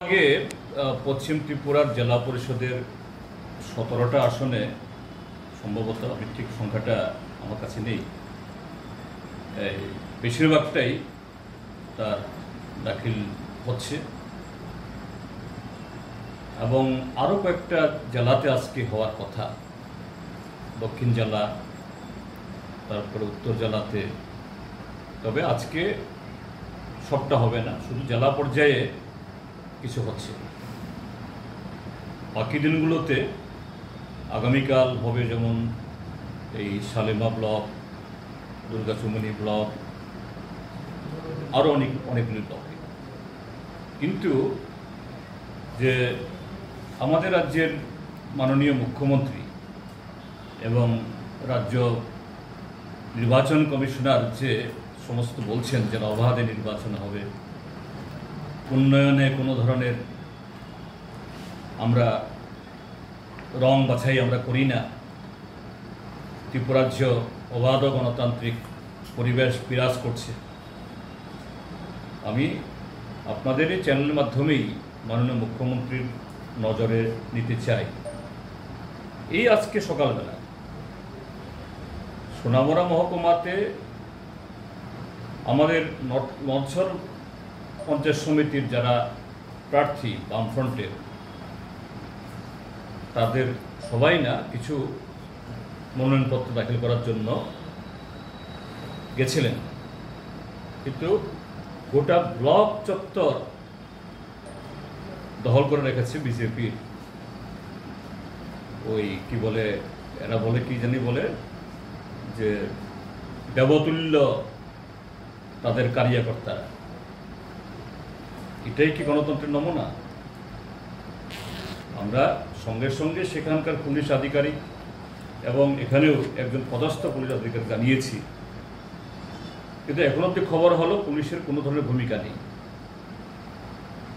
আগে পশ্চিম ত্রিপুরার জেলা পরিষদের 17টা আসনে সম্ভবত আমি ঠিক সংখ্যাটা আমার কাছে নেই, বেশিরভাগটাই তার দাখিল হচ্ছে এবং আরও কয়েকটা জেলাতে আজকে হওয়ার কথা। দক্ষিণ জেলা, তারপরে উত্তর জেলাতে, তবে আজকে সবটা হবে না, শুধু জেলা পর্যায়ে কিছু হচ্ছে। বাকি দিনগুলোতে আগামীকাল হবে যেমন এই সালেমা ব্লক, দুর্গাচুমনি ব্লক, আরও অনেকগুলি ব্লকে। কিন্তু যে আমাদের রাজ্যের মাননীয় মুখ্যমন্ত্রী এবং রাজ্য নির্বাচন কমিশনার যে সমস্ত বলছেন যে অবাধে নির্বাচন হবে, উন্নয়নে কোনো ধরনের আমরা রং বাছাই আমরা করি না, ত্রিপুরাজ্য অবাধ গণতান্ত্রিক পরিবেশ বিরাজ করছে। আমি আপনাদের এই চ্যানেলের মাধ্যমেই মাননীয় মুখ্যমন্ত্রীর নজরে নিতে চাই। এই আজকে সকালবেলা সোনামুড়া মহকুমাতে আমাদের নর্থ পঞ্চায়েত সমিতির যারা প্রার্থী বামফ্রন্টের, তাদের সবাই না কিছু মনোনয়নপত্র দাখিল করার জন্য গেছিলেন, কিন্তু গোটা ব্লক চত্বর দখল করে রেখেছে বিজেপির ওই কি বলে, এরা বলে কি জানি বলে যে দেবতুল্য তাদের কার্যকর্তারা। এটাই কি গণতন্ত্রের নমুনা? আমরা সঙ্গে সঙ্গে সেখানকার পুলিশ আধিকারিক এবং এখানেও একজন পদস্থ পুলিশ আধিকারিক জানিয়েছি, কিন্তু এখন অব্দি খবর হলো পুলিশের কোনো ধরনের ভূমিকা নেই।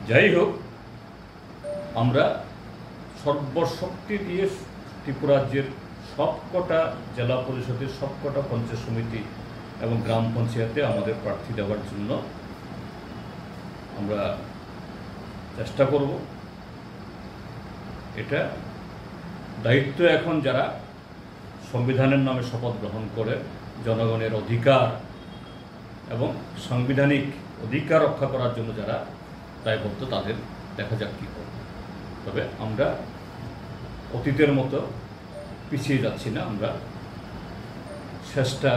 যাই হোক, আমরা সর্বশক্তি দিয়ে ত্রিপুরা রাজ্যের সবকটা জেলা পরিষদের সবকটা পঞ্চায়েত সমিতি এবং গ্রাম পঞ্চায়েতে আমাদের প্রার্থী দেওয়ার জন্য আমরা চেষ্টা করব। এটা দায়িত্ব এখন যারা সংবিধানের নামে শপথ গ্রহণ করে জনগণের অধিকার এবং সাংবিধানিক অধিকার রক্ষা করার জন্য যারা দায়বদ্ধ, তাদের দেখা যাক কী করবে। তবে আমরা অতীতের মতো পিছিয়ে যাচ্ছি না, আমরা চেষ্টা